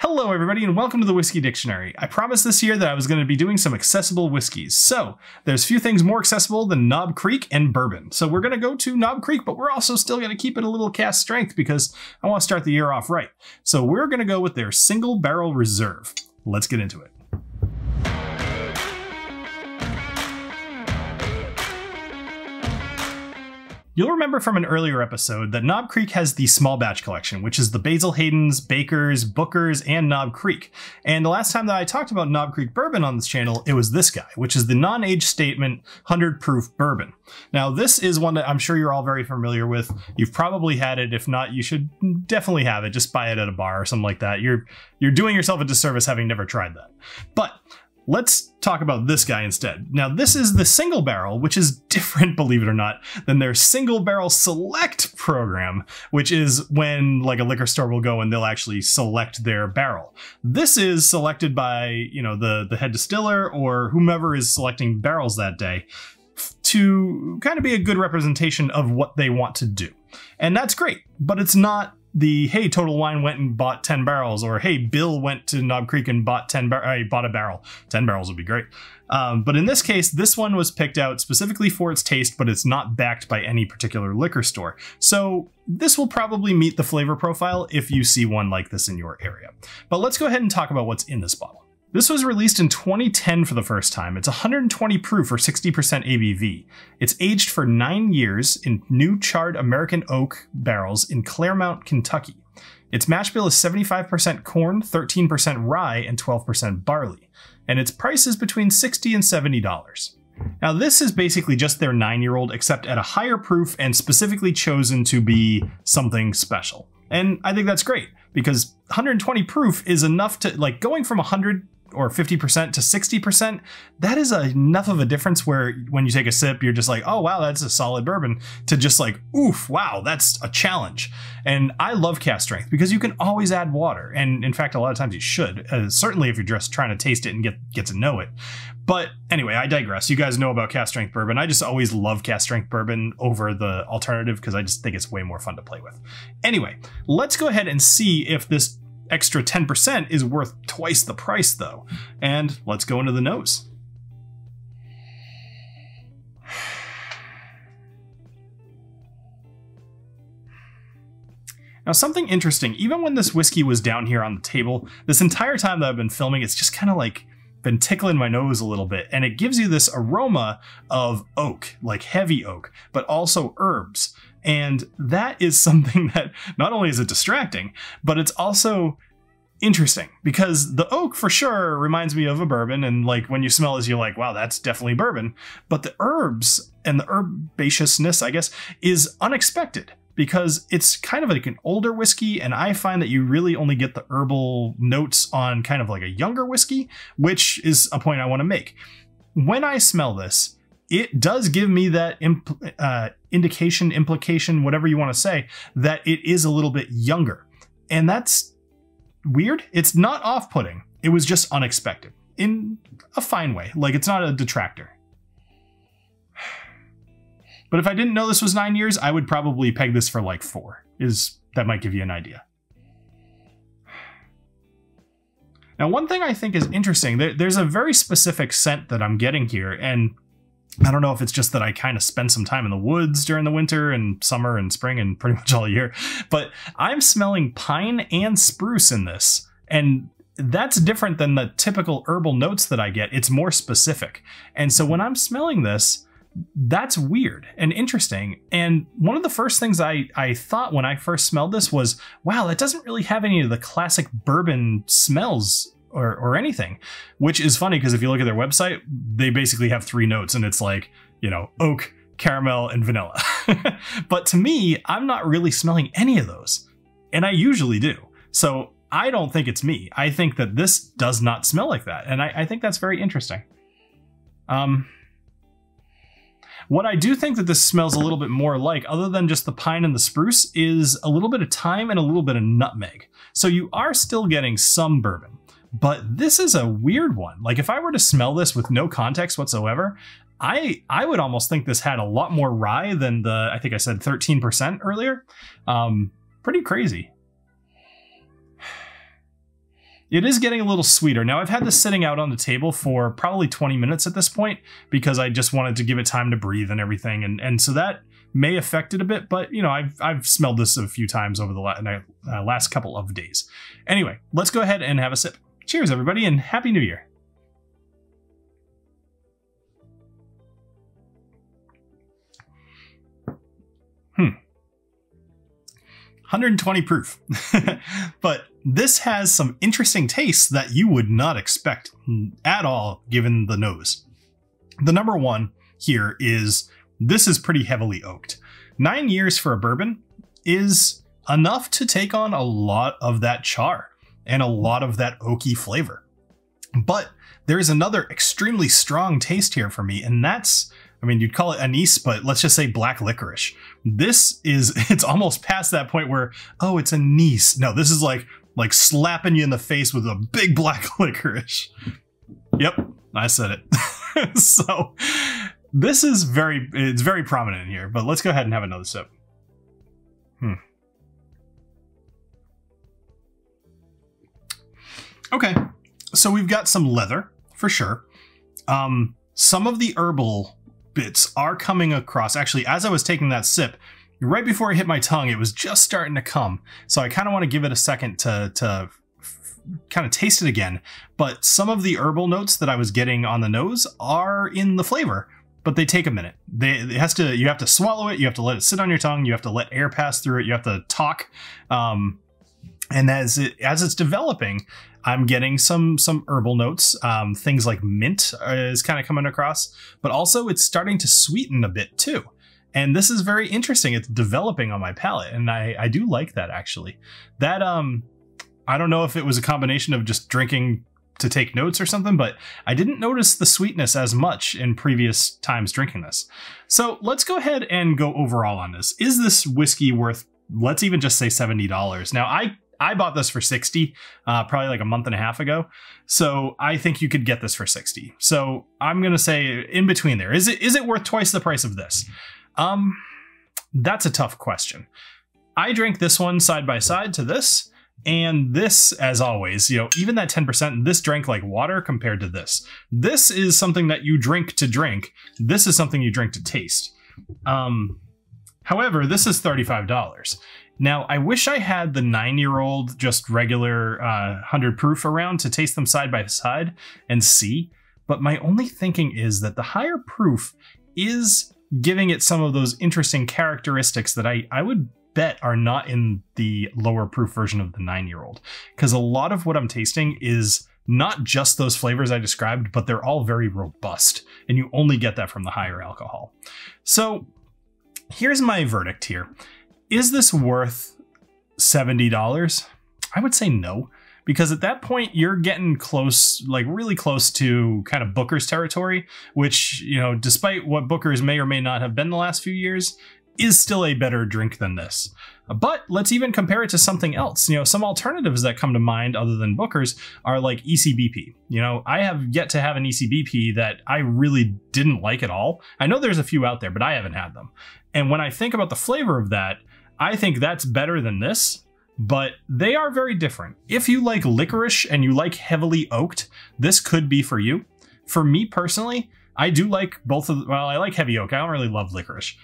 Hello everybody and welcome to the Whiskey Dictionary. I promised this year that I was going to be doing some accessible whiskeys. So there's few things more accessible than Knob Creek and bourbon. So we're going to go to Knob Creek, but we're also still going to keep it a little cask strength because I want to start the year off right. So we're going to go with their single barrel reserve. Let's get into it. You'll remember from an earlier episode that Knob Creek has the small batch collection, which is the Basil Hayden's, Baker's, Booker's, and Knob Creek. And the last time that I talked about Knob Creek bourbon on this channel, it was this guy, which is the non-age statement 100 proof bourbon. Now, this is one that I'm sure you're all very familiar with. You've probably had it. If not, you should definitely have it. Just buy it at a bar or something like that. You're doing yourself a disservice having never tried that. But let's talk about this guy instead. Now, this is the single barrel, which is different, believe it or not, than their single barrel select program, which is when like a liquor store will go and they'll actually select their barrel. This is selected by, you know, the head distiller or whomever is selecting barrels that day to kind of be a good representation of what they want to do. And that's great, but it's not the, hey, Total Wine went and bought 10 barrels, or hey, Bill went to Knob Creek and bought bought a barrel. 10 barrels would be great. But in this case, this one was picked out specifically for its taste, but it's not backed by any particular liquor store. So this will probably meet the flavor profile if you see one like this in your area. But let's go ahead and talk about what's in this bottle. This was released in 2010 for the first time. It's 120 proof or 60% ABV. It's aged for 9 years in new charred American oak barrels in Claremont, Kentucky. Its mash bill is 75% corn, 13% rye, and 12% barley. And its price is between $60 and $70. Now, this is basically just their 9-year-old, except at a higher proof and specifically chosen to be something special. And I think that's great, because 120 proof is enough to, like, going from 100 or 50% to 60%, that is enough of a difference where when you take a sip, you're just like, oh, wow, that's a solid bourbon, to just like, oof, wow, that's a challenge. And I love cask strength because you can always add water. And in fact, a lot of times you should, certainly if you're just trying to taste it and get to know it. But anyway, I digress. You guys know about cask strength bourbon. I just always love cask strength bourbon over the alternative because I just think it's way more fun to play with. Anyway, let's go ahead and see if this extra 10% is worth twice the price though. And let's go into the nose. Now, something interesting, even when this whiskey was down here on the table, this entire time that I've been filming, it's just kind of like been tickling my nose a little bit, and it gives you this aroma of oak, like heavy oak, but also herbs. And that is something that not only is it distracting, but it's also interesting, because the oak for sure reminds me of a bourbon, and like when you smell this, you're like, wow, that's definitely bourbon. But the herbs and the herbaceousness, I guess, is unexpected, because it's kind of like an older whiskey, and I find that you really only get the herbal notes on kind of like a younger whiskey, which is a point I want to make. When I smell this, it does give me that indication, implication, whatever you want to say, that it is a little bit younger. And that's weird. It's not off-putting. It was just unexpected in a fine way. Like, it's not a detractor. But if I didn't know this was 9 years, I would probably peg this for like 4. That might give you an idea. Now, one thing I think is interesting, there's a very specific scent that I'm getting here, and I don't know if it's just that I kind of spend some time in the woods during the winter and summer and spring and pretty much all year, but I'm smelling pine and spruce in this. And that's different than the typical herbal notes that I get. It's more specific. And so when I'm smelling this, that's weird and interesting. And one of the first things I thought when I first smelled this was, wow, that doesn't really have any of the classic bourbon smells or anything, which is funny because if you look at their website, they basically have 3 notes, and it's like, you know, oak, caramel, and vanilla. But to me, I'm not really smelling any of those, and I usually do. So I don't think it's me. I think that this does not smell like that, and I think that's very interesting. What I do think that this smells a little bit more like, other than just the pine and the spruce, is a little bit of thyme and a little bit of nutmeg. So you are still getting some bourbon. But this is a weird one. Like, if I were to smell this with no context whatsoever, I would almost think this had a lot more rye than the, I think I said 13% earlier. Pretty crazy. It is getting a little sweeter. Now, I've had this sitting out on the table for probably 20 minutes at this point because I just wanted to give it time to breathe and everything. And so that may affect it a bit, but you know, I've smelled this a few times over the last couple of days. Anyway, let's go ahead and have a sip. Cheers, everybody, and Happy New Year. Hmm. 120 proof. But this has some interesting tastes that you would not expect at all given the nose. The number one here is this is pretty heavily oaked. 9 years for a bourbon is enough to take on a lot of that char and a lot of that oaky flavor. But there's another extremely strong taste here for me, and that's, I mean, you'd call it anise, but let's just say black licorice. This is, it's almost past that point where, oh, it's anise. No, this is like slapping you in the face with a big black licorice. Yep, I said it. So this is it's very prominent in here, but let's go ahead and have another sip. Okay, so we've got some leather for sure. Some of the herbal bits are coming across. Actually, as I was taking that sip, right before I hit my tongue, it was just starting to come. So I kind of want to give it a second to kind of taste it again. But some of the herbal notes that I was getting on the nose are in the flavor, but they take a minute. You have to swallow it. You have to let it sit on your tongue. You have to let air pass through it. You have to talk. And as it's developing, I'm getting some herbal notes. Things like mint is kind of coming across, but also it's starting to sweeten a bit too. And this is very interesting. It's developing on my palate, and I do like that actually. That I don't know if it was a combination of just drinking to take notes or something, but I didn't notice the sweetness as much in previous times drinking this. So let's go ahead and go overall on this. Is this whiskey worth, let's even just say $70? Now I bought this for $60, probably like a month and a half ago. So I think you could get this for $60. So I'm going to say in between there. Is it worth twice the price of this? That's a tough question. I drank this one side by side to this, and this, as always, you know, even that 10%, this drank like water compared to this. This is something that you drink to drink. This is something you drink to taste. However, this is $35. Now, I wish I had the 9-year-old, just regular 100 proof around to taste them side by side and see, but my only thinking is that the higher proof is giving it some of those interesting characteristics that I would bet are not in the lower proof version of the 9-year-old. Because a lot of what I'm tasting is not just those flavors I described, but they're all very robust, and you only get that from the higher alcohol. So here's my verdict here. Is this worth $70? I would say no, because at that point you're getting close, like really close to kind of Booker's territory, which, you know, despite what Booker's may or may not have been the last few years, is still a better drink than this. But let's even compare it to something else. You know, some alternatives that come to mind other than Booker's are like ECBP. You know, I have yet to have an ECBP that I really didn't like at all. I know there's a few out there, but I haven't had them. And when I think about the flavor of that, I think that's better than this, but they are very different. If you like licorice and you like heavily oaked, this could be for you. For me personally, I do like both of, well, I like heavy oak. I don't really love licorice.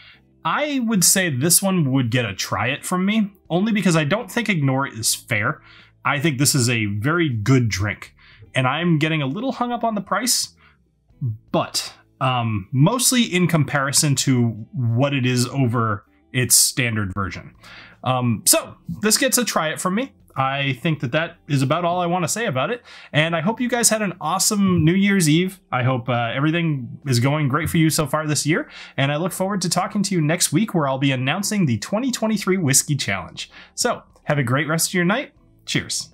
I would say this one would get a try it from me, only because I don't think Ignore It is fair. I think this is a very good drink, and I'm getting a little hung up on the price, but mostly in comparison to what it is over its standard version. So this gets a try it from me. I think that is about all I want to say about it. And I hope you guys had an awesome New Year's Eve. I hope everything is going great for you so far this year. And I look forward to talking to you next week, where I'll be announcing the 2023 Whiskey Challenge. So have a great rest of your night. Cheers.